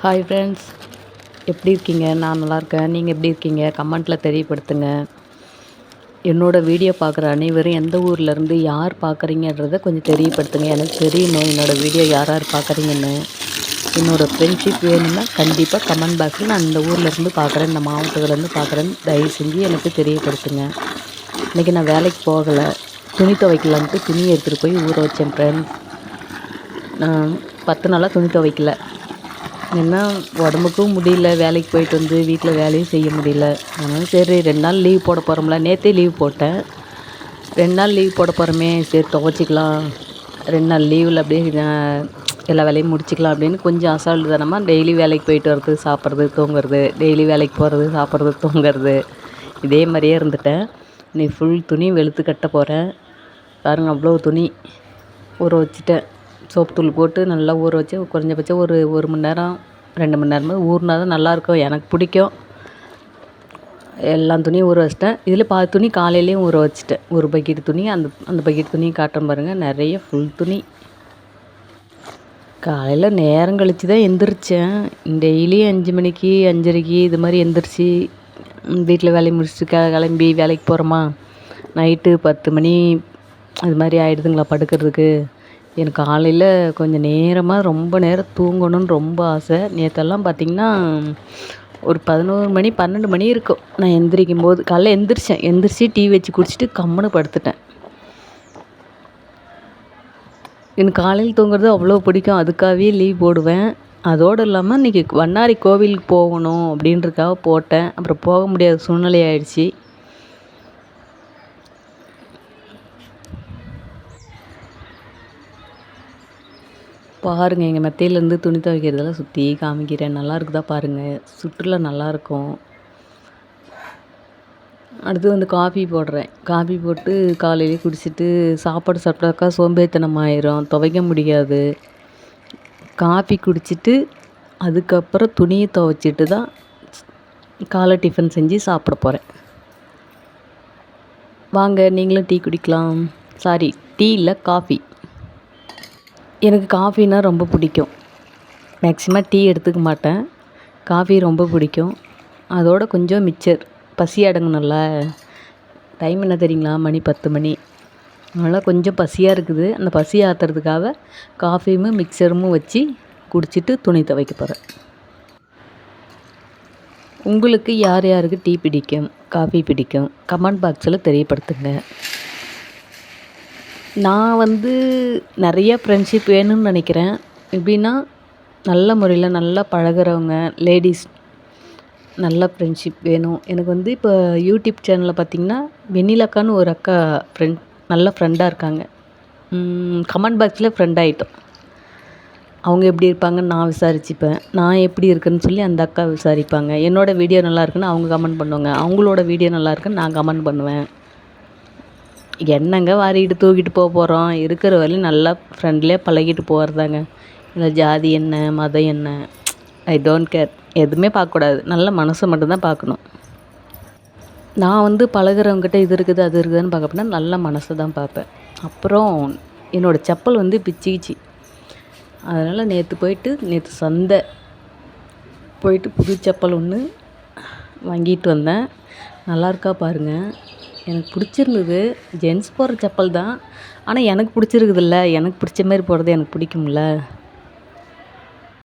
Hi friends, எப்படி இருக்கீங்க? நான் நல்லாயிருக்கேன். நீங்கள் எப்படி இருக்கீங்க? கமெண்ட்டில் தெரியப்படுத்துங்க. என்னோடய வீடியோ பார்க்குற அனைவரும் எந்த ஊர்லேருந்து யார் பார்க்குறீங்கன்றதை கொஞ்சம் தெரியப்படுத்துங்க. எனக்கு தெரியணும் என்னோடய வீடியோ யார் யார் பார்க்குறீங்கன்னு. என்னோடய ஃப்ரெண்ட்ஷிப் வேணும்னா கண்டிப்பாக கமெண்ட் பாக்ஸில் நான் இந்த ஊர்லேருந்து பார்க்குறேன், இந்த மாவட்டத்துலேருந்து பார்க்குறேன்னு தயவு செஞ்சு எனக்கு தெரியப்படுத்துங்க. இன்றைக்கி நான் வேலைக்கு போகலை, துணி துவைக்கலான்ட்டு துணி எடுத்துகிட்டு போய் ஊற வச்சேன் ஃப்ரெண்ட்ஸ். நான் 10 நாளாக துணி துவைக்கல. ஏன்னா உடம்புக்கும் முடியல, வேலைக்கு போயிட்டு வந்து வீட்டில் வேலையும் செய்ய முடியல. அதனால சரி 2 நாள் லீவ் போட போகிறோம்ல, நேற்றே லீவ் போட்டேன். 2 நாள் லீவ் போட போகிறோமே, சரி துவைச்சிக்கலாம், 2 நாள் லீவில் அப்படியே எல்லா வேலையும் முடிச்சிக்கலாம் அப்படின்னு கொஞ்சம் அசால்ட்டு தானமாக டெய்லி வேலைக்கு போயிட்டு வர்றது, சாப்பிட்றது, தூங்குறது, டெய்லி வேலைக்கு போகிறது, சாப்பிட்றது, தூங்குறது, இதே மாதிரியே இருந்துட்டேன். நீ ஃபுல் துணி வெளுத்து கட்ட போகிறேன் பாருங்கள். அவ்வளோ துணி ஊற வச்சுட்டேன். சோப்பு தூள் போட்டு நல்லா ஊற வச்சு குறைஞ்சபட்சம் ஒரு மணி நேரம் 2 மணி நேரமாக ஊறினா தான் நல்லாயிருக்கும், எனக்கு பிடிக்கும். எல்லா துணியும் ஊற வச்சிட்டேன். இதில் பாதி துணி காலையிலேயும் ஊற வச்சுட்டேன். ஒரு பக்கெட் துணி, அந்த பக்கெட் துணியும் காட்டுறேன் பாருங்கள். நிறைய ஃபுல் துணி. காலையில் நேரம் கழித்து தான் எந்திரிச்சேன். டெய்லியும் 5 மணிக்கு 5:30 இது மாதிரி எந்திரிச்சு வீட்டில் வேலையை முடிச்சுட்டு கிளம்பி வேலைக்கு போகிறோமா, நைட்டு 10 மணி அது மாதிரி ஆகிடுதுங்களா படுக்கிறதுக்கு. எனக்கு காலையில் கொஞ்சம் நேரமாக ரொம்ப நேரம் தூங்கணும்னு ரொம்ப ஆசை. நேற்றெல்லாம் பார்த்திங்கன்னா ஒரு 11 மணி 12 மணி இருக்கும் நான் எந்திரிக்கும் போது. காலைல எந்திரிச்சு டீ வச்சு குடிச்சிட்டு கம்முன்னு படுத்துட்டேன். எனக்கு காலையில் தூங்குறது அவ்வளோ பிடிக்கும், அதுக்காகவே லீவ் போடுவேன். அதோடு இல்லாமல் இன்றைக்கி வண்ணாரி கோவிலுக்கு போகணும் அப்படின்றதுக்காக போட்டேன். அப்புறம் போக முடியாத சூழ்நிலை ஆயிடுச்சு. பாருங்கள், எங்கள் மெத்தையிலேருந்து துணி துவைக்கிறதெல்லாம் சுற்றி காமிக்கிறேன். நல்லா இருக்குதா பாருங்கள், சுற்றுலா நல்லாயிருக்கும். அடுத்து வந்து காஃபி போடுறேன். காஃபி போட்டு காலையிலே குடிச்சிட்டு சாப்பாடு சாப்பிட்டாக்கா சோம்பேறித்தனம் ஆயிரும், துவைக்க முடியாது. காஃபி குடிச்சிட்டு அதுக்கப்புறம் துணியை துவைச்சிட்டு தான் காலை டிஃபன் செஞ்சு சாப்பிட போகிறேன். வாங்க நீங்களும் டீ குடிக்கலாம். சாரி, டீ இல்லை, காஃபி. எனக்கு காஃபின்னா ரொம்ப பிடிக்கும். மேக்ஸிமம் டீ எடுத்துக்க மாட்டேன், காஃபி ரொம்ப பிடிக்கும். அதோட கொஞ்சம் மிக்சர், பசி அடங்கணும்ல. டைம் என்ன தெரியுங்களா? மணி 10 மணி. அதனால் கொஞ்சம் பசியாக இருக்குது. அந்த பசி ஆற்றுறதுக்காக காஃபியும் மிக்சரும் வச்சு குடிச்சிட்டு துணி துவைக்க போகிறேன். உங்களுக்கு யார் யாருக்கு டீ பிடிக்கும், காஃபி பிடிக்கும், கமெண்ட் பாக்ஸில் தெரியப்படுத்துங்க. நான் வந்து நிறைய ஃப்ரெண்ட்ஷிப் வேணும்னு நினைக்கிறேன். எப்படின்னா நல்ல முறையில் நல்லா பழகுறவங்க, லேடிஸ் நல்ல ஃப்ரெண்ட்ஷிப் வேணும் எனக்கு. வந்து இப்போ யூடியூப் சேனலில் பார்த்திங்கன்னா வெண்ணிலாக்கான்னு ஒரு அக்கா நல்ல ஃப்ரெண்டாக இருக்காங்க. கமெண்ட் பாக்ஸில் ஃப்ரெண்ட் ஆகிட்டோம். அவங்க எப்படி இருப்பாங்கன்னு நான் விசாரிச்சுப்பேன், நான் எப்படி இருக்குன்னு சொல்லி அந்த அக்கா விசாரிப்பாங்க. என்னோடய வீடியோ நல்லா இருக்குன்னு அவங்க கமெண்ட் பண்ணுவாங்க, அவங்களோட வீடியோ நல்லா இருக்குன்னு நான் கமெண்ட் பண்ணுவேன். என்னங்க வாரிக்கிட்டு தூக்கிட்டு போகிறோம், இருக்கிற வரையும் நல்லா ஃப்ரெண்ட்லியாக பழகிட்டு போகிறதாங்க. இல்லை ஜாதி என்ன, மதம் என்ன, ஐ டோன்ட் கேர், எதுவுமே பார்க்கக்கூடாது, நல்ல மனசை மட்டும்தான் பார்க்கணும். நான் வந்து பழகிறவங்ககிட்ட இது இருக்குது அது இருக்குதுன்னு பார்க்க போனால் நல்ல மனசை தான் பார்ப்பேன். அப்புறம் என்னோடய செப்பல் வந்து பிச்சிக்கிச்சு. அதனால் நேற்று சந்தை போயிட்டு புது செப்பல் ஒன்று வாங்கிட்டு வந்தேன். நல்லாயிருக்கா பாருங்கள், எனக்கு பிடிச்சிருந்தது. ஜென்ஸ் போடுற செப்பல் தான், ஆனால் எனக்கு பிடிச்சிருக்குதுல்ல, எனக்கு பிடிச்ச மாதிரி போடுறது எனக்கு பிடிக்கும்ல.